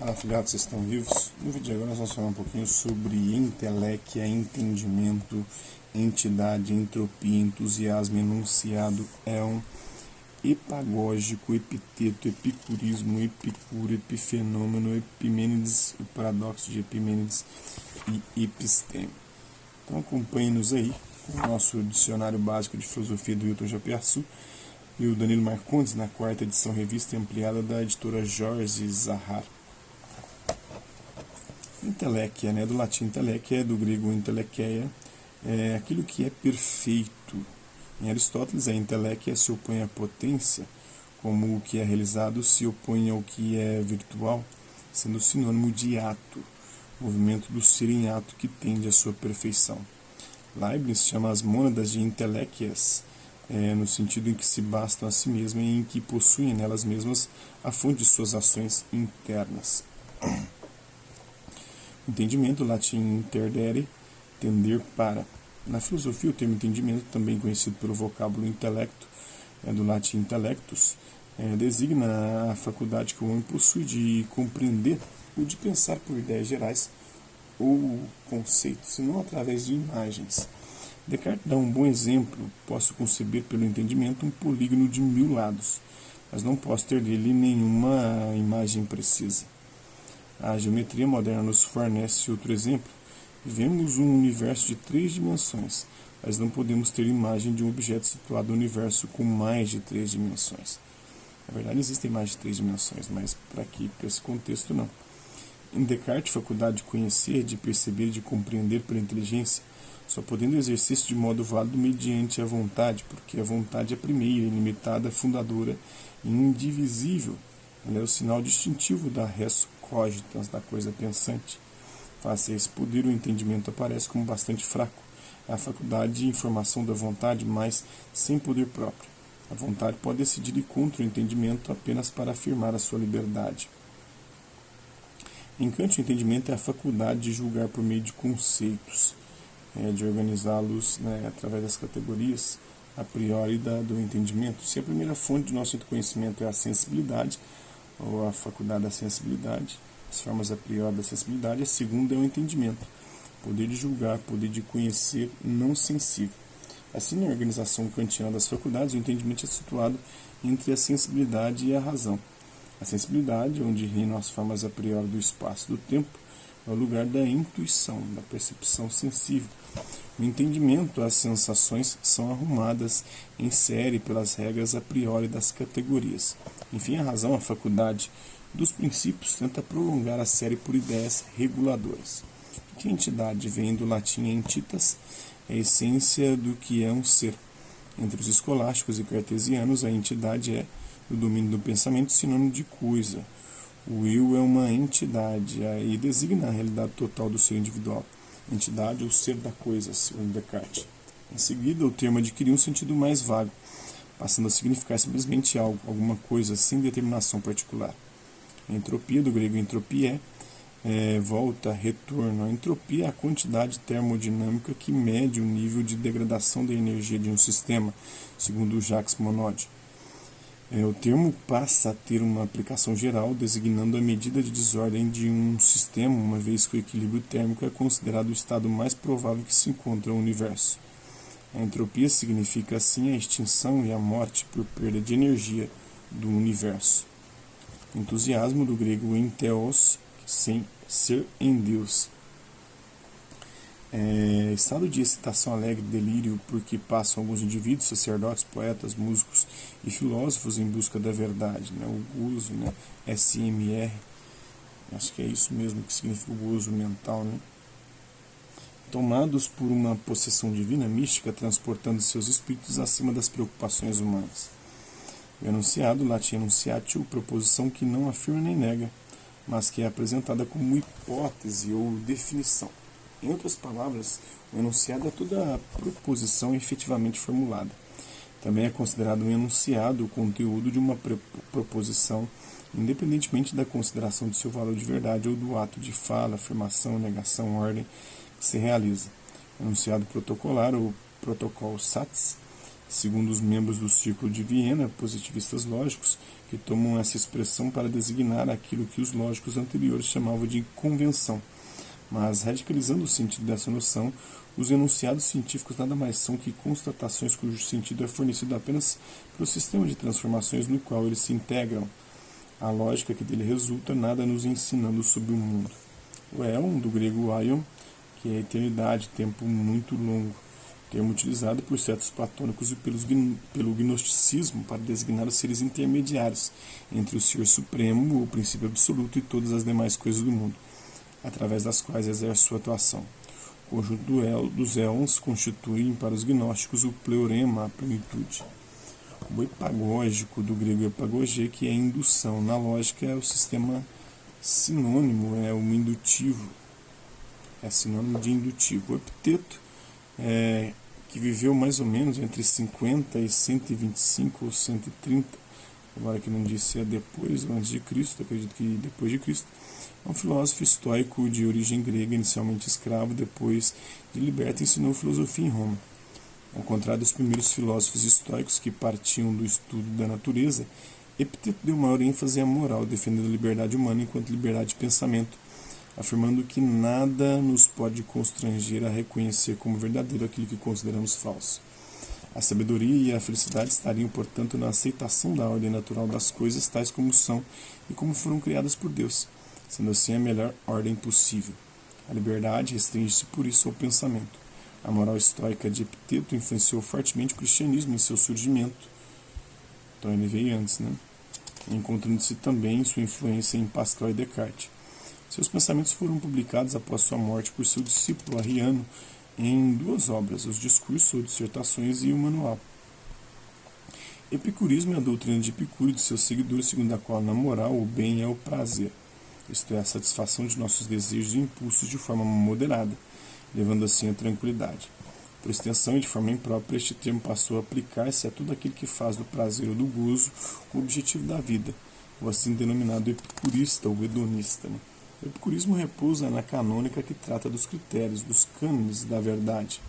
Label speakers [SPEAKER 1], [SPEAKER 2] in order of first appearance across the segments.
[SPEAKER 1] Fala, afiliados, vocês estão vivos? No vídeo de agora nós vamos falar um pouquinho sobre entelequia, entendimento, entidade, entropia, entusiasmo, enunciado, éon, epagógico, epiteto, epicurismo, epicuro, epifenômeno, Epimênides, o paradoxo de Epimênides e episteme. Então acompanhe-nos aí com o nosso dicionário básico de filosofia do Hilton Japiaçu e o Danilo Marcondes na quarta edição revista ampliada da editora Jorge Zahar. Entelequia, do latim entelequia, do grego entelequeia, é aquilo que é perfeito. Em Aristóteles, a entelequia se opõe à potência, como o que é realizado se opõe ao que é virtual, sendo sinônimo de ato, movimento do ser em ato que tende à sua perfeição. Leibniz chama as mônadas de entelequias, no sentido em que se bastam a si mesmas e em que possuem nelas mesmas a fonte de suas ações internas. Entendimento, latim interdere, tender para. Na filosofia, o termo entendimento, também conhecido pelo vocábulo intelecto, do latim intellectus, designa a faculdade que o homem possui de compreender ou de pensar por ideias gerais ou conceitos, e não através de imagens. Descartes dá um bom exemplo: posso conceber pelo entendimento um polígono de 1000 lados, mas não posso ter dele nenhuma imagem precisa. A geometria moderna nos fornece outro exemplo. Vemos um universo de 3 dimensões, mas não podemos ter imagem de um objeto situado no universo com mais de 3 dimensões. Na verdade, existem mais de 3 dimensões, mas para esse contexto não. Em Descartes, faculdade de conhecer, de perceber, de compreender pela inteligência, só podendo exercer-se de modo válido mediante a vontade, porque a vontade é a primeira, ilimitada, fundadora e indivisível. Ela é o sinal distintivo da res cogitans, da coisa pensante. Face a esse poder, o entendimento aparece como bastante fraco. É a faculdade de informação da vontade, mas sem poder próprio. A vontade pode decidir ir contra o entendimento apenas para afirmar a sua liberdade. Em Kant, o entendimento é a faculdade de julgar por meio de conceitos, de organizá-los através das categorias a priori do entendimento. Se a primeira fonte do nosso conhecimento é a sensibilidade, ou a faculdade da sensibilidade, as formas a priori da sensibilidade, a segunda é o entendimento, poder de julgar, poder de conhecer não sensível. Assim, na organização kantiana das faculdades, o entendimento é situado entre a sensibilidade e a razão. A sensibilidade, onde reinam as formas a priori do espaço e do tempo, é o lugar da intuição, da percepção sensível. O entendimento, as sensações são arrumadas em série pelas regras a priori das categorias. Enfim, a razão, a faculdade dos princípios, tenta prolongar a série por ideias reguladoras. Que a entidade vem do latim entitas, é a essência do que é um ser. Entre os escolásticos e cartesianos, a entidade é, no domínio do pensamento, sinônimo de coisa. O eu é uma entidade, e designa a realidade total do ser individual. Entidade ou ser da coisa, segundo Descartes. Em seguida, o termo adquiriu um sentido mais vago, passando a significar simplesmente algo, alguma coisa, sem determinação particular. A entropia, do grego entropia, volta, retorno. A entropia é a quantidade termodinâmica que mede o nível de degradação da energia de um sistema, segundo Jacques Monod. O termo passa a ter uma aplicação geral, designando a medida de desordem de um sistema, uma vez que o equilíbrio térmico é considerado o estado mais provável que se encontra no universo. A entropia significa, assim, a extinção e a morte por perda de energia do universo. Entusiasmo, do grego entheos, sem ser em Deus. Estado de excitação alegre, delírio, porque passam alguns indivíduos, sacerdotes, poetas, músicos e filósofos em busca da verdade. O gozo, SMR, acho que é isso mesmo que significa o gozo mental. Tomados por uma possessão divina mística, transportando seus espíritos acima das preocupações humanas. O enunciado, latim enunciatio, proposição que não afirma nem nega, mas que é apresentada como hipótese ou definição. Em outras palavras, o enunciado é toda a proposição efetivamente formulada. Também é considerado um enunciado o conteúdo de uma proposição, independentemente da consideração de seu valor de verdade ou do ato de fala, afirmação, negação, ordem que se realiza. O enunciado protocolar, ou protocol SATS, segundo os membros do Círculo de Viena, positivistas lógicos, que tomam essa expressão para designar aquilo que os lógicos anteriores chamavam de convenção. Mas, radicalizando o sentido dessa noção, os enunciados científicos nada mais são que constatações cujo sentido é fornecido apenas pelo sistema de transformações no qual eles se integram. A lógica que dele resulta nada nos ensinando sobre o mundo. O éon, do grego aion, que é eternidade, tempo muito longo, termo utilizado por certos platônicos e pelo gnosticismo para designar os seres intermediários entre o Ser Supremo, o princípio absoluto e todas as demais coisas do mundo, através das quais exerce sua atuação. O conjunto dos éons constituem para os gnósticos o pleurema, a plenitude. O epagógico, do grego epagogê, que é indução. Na lógica é o sistema sinônimo, é o indutivo, é sinônimo de indutivo. O Epiteto, que viveu mais ou menos entre 50 e 125 ou 130, agora que não disse se é depois ou antes de Cristo, acredito que depois de Cristo, é um filósofo estoico de origem grega, inicialmente escravo, depois de liberto, ensinou filosofia em Roma. Ao contrário dos primeiros filósofos estoicos que partiam do estudo da natureza, Epiteto deu maior ênfase à moral, defendendo a liberdade humana enquanto liberdade de pensamento, afirmando que nada nos pode constranger a reconhecer como verdadeiro aquilo que consideramos falso. A sabedoria e a felicidade estariam, portanto, na aceitação da ordem natural das coisas tais como são e como foram criadas por Deus, sendo assim a melhor ordem possível. A liberdade restringe-se por isso ao pensamento. A moral estoica de Epiteto influenciou fortemente o cristianismo em seu surgimento. Então ele veio antes, encontrando-se também sua influência em Pascal e Descartes. Seus pensamentos foram publicados após sua morte por seu discípulo Arriano em duas obras, os Discursos ou Dissertações e o Manual. Epicurismo é a doutrina de Epicuro e de seus seguidores, segundo a qual, na moral, o bem é o prazer, isto é, a satisfação de nossos desejos e impulsos de forma moderada, levando assim a tranquilidade. Por extensão e de forma imprópria, este termo passou a aplicar-se a tudo aquilo que faz do prazer ou do gozo o objetivo da vida, o assim denominado epicurista ou hedonista. O epicurismo repousa na canônica que trata dos critérios, dos cânones da verdade.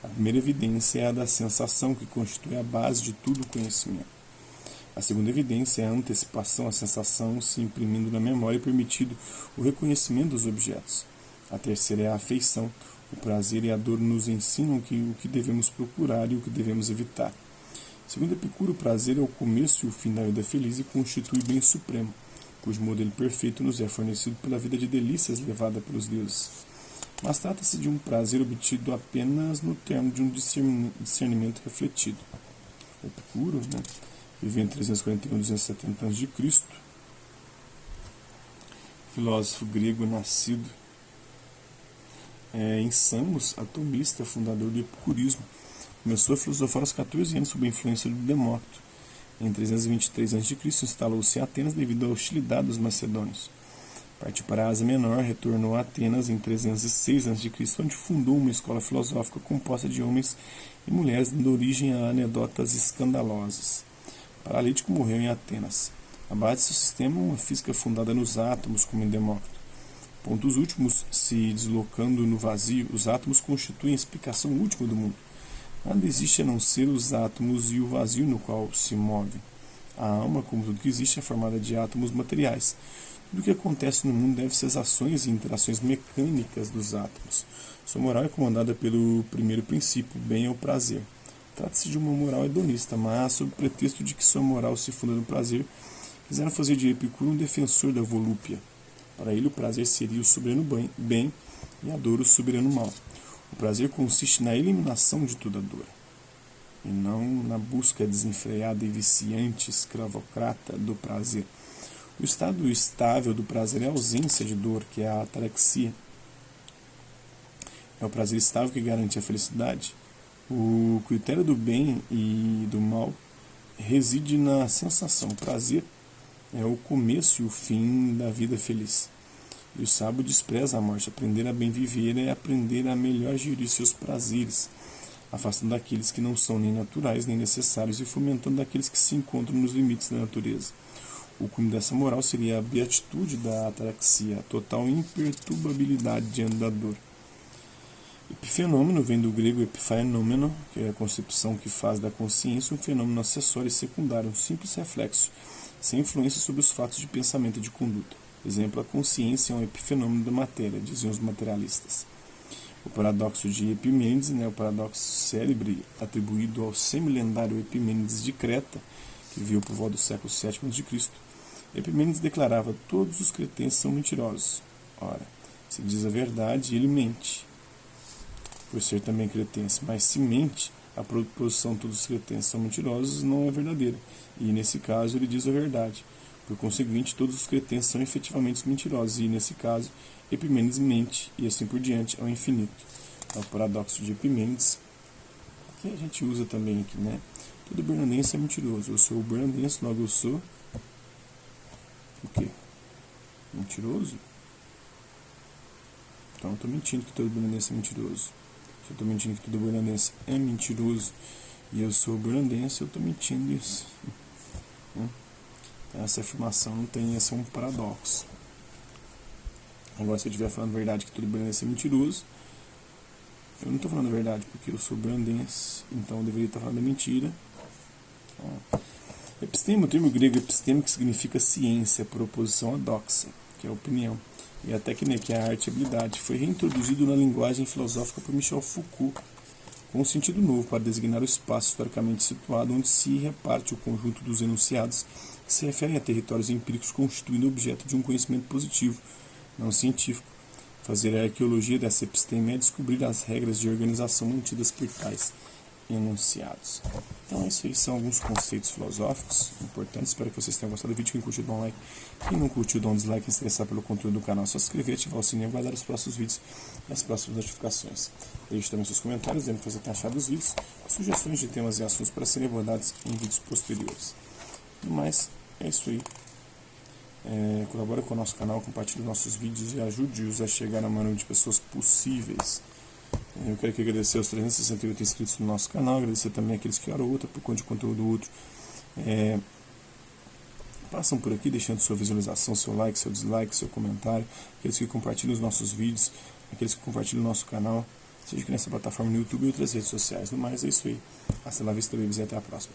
[SPEAKER 1] A primeira evidência é a da sensação, que constitui a base de todo o conhecimento. A segunda evidência é a antecipação, a sensação se imprimindo na memória e permitindo o reconhecimento dos objetos. A terceira é a afeição. O prazer e a dor nos ensinam o que devemos procurar e o que devemos evitar. Segundo Epicuro, o prazer é o começo e o fim da vida feliz e constitui o bem supremo, cujo modelo perfeito nos é fornecido pela vida de delícias levada pelos deuses. Mas trata-se de um prazer obtido apenas no termo de um discernimento refletido. Epicuro, viveu entre 341 e 270 a.C., filósofo grego nascido em Samos, atomista, fundador do epicurismo. Começou a filosofar aos 14 anos sob a influência do Demócrito. Em 323 a.C., instalou-se em Atenas devido à hostilidade dos macedônios. Partiu para a Ásia Menor, retornou a Atenas em 306 a.C., onde fundou uma escola filosófica composta de homens e mulheres, dando origem a anedotas escandalosas. Paralítico, morreu em Atenas. A base de seu sistema é uma física fundada nos átomos, como em Demócrito. Pontos últimos, se deslocando no vazio, os átomos constituem a explicação última do mundo. Nada existe a não ser os átomos e o vazio no qual se move. A alma, como tudo que existe, é formada de átomos materiais. Tudo o que acontece no mundo deve-se às ações e interações mecânicas dos átomos. Sua moral é comandada pelo primeiro princípio, o bem é o prazer. Trata-se de uma moral hedonista, mas, sob o pretexto de que sua moral se funda no prazer, quiseram fazer de Epicuro um defensor da volúpia. Para ele, o prazer seria o soberano bem e a dor o soberano mal. O prazer consiste na eliminação de toda dor, e não na busca desenfreada e viciante, escravocrata do prazer. O estado estável do prazer é a ausência de dor, que é a ataraxia. É o prazer estável que garante a felicidade. O critério do bem e do mal reside na sensação. O prazer é o começo e o fim da vida feliz. E o sábio despreza a morte. Aprender a bem viver é aprender a melhor gerir seus prazeres, afastando aqueles que não são nem naturais nem necessários e fomentando aqueles que se encontram nos limites da natureza. O cume dessa moral seria a beatitude da ataraxia, a total imperturbabilidade diante da dor. Epifenômeno vem do grego epifenômeno, que é a concepção que faz da consciência um fenômeno acessório e secundário, um simples reflexo, sem influência sobre os fatos de pensamento e de conduta. Exemplo, a consciência é um epifenômeno da matéria, diziam os materialistas. O paradoxo de Epimênides, o paradoxo célebre atribuído ao semilendário Epimênides de Creta, que viveu por volta do século VII a.C. Epimênides declarava: todos os cretenses são mentirosos. Ora, se diz a verdade, ele mente, por ser também cretense, mas se mente, a proposição todos os cretenses são mentirosos não é verdadeira, e nesse caso ele diz a verdade. Por conseguinte, todos os cretenses são efetivamente mentirosos, e nesse caso Epimênides mente, e assim por diante, ao infinito. É o paradoxo de Epimênides, que a gente usa também aqui, Todo bernardense é mentiroso. Eu sou o bernardense, logo eu sou o quê? Mentiroso? Então eu estou mentindo que todo bernardense é mentiroso. Se eu estou mentindo que todo bernardense é mentiroso e eu sou bernardense, eu estou mentindo isso. Essa afirmação não tem, esse é um paradoxo. Agora, se eu estiver falando a verdade que todo bernardense é mentiroso, eu não estou falando a verdade porque eu sou bernardense, então eu deveria estar falando a mentira. Episteme, o termo grego episteme, que significa ciência, por oposição a doxa, que é a opinião, e a técnica, que é a arte e a habilidade, foi reintroduzido na linguagem filosófica por Michel Foucault, com um sentido novo para designar o espaço historicamente situado onde se reparte o conjunto dos enunciados que se referem a territórios empíricos constituindo objeto de um conhecimento positivo, não científico. Fazer a arqueologia dessa episteme é descobrir as regras de organização mantidas por tais enunciados. Então, isso aí são alguns conceitos filosóficos importantes. Espero que vocês tenham gostado do vídeo. Quem curtiu, dá um like. Quem não curtiu, dá um dislike. Se interessar pelo conteúdo do canal, é só se inscrever, ativar o sininho e aguardar os próximos vídeos e as próximas notificações. Deixe também seus comentários, dizendo o que você tem achado dos vídeos, sugestões de temas e assuntos para serem abordados em vídeos posteriores. No mais, é isso aí. Colabore com o nosso canal, compartilhe nossos vídeos e ajude-os a chegar a maior de pessoas possíveis. Eu quero aqui agradecer aos 368 inscritos no nosso canal, agradecer também aqueles que hora ou outra, por conta de conteúdo outro, passam por aqui deixando sua visualização, seu like, seu dislike, seu comentário, aqueles que compartilham os nossos vídeos, aqueles que compartilham o nosso canal, seja aqui nessa plataforma no YouTube e outras redes sociais. No mais, é isso aí. Hasta la vista, babies, e até a próxima.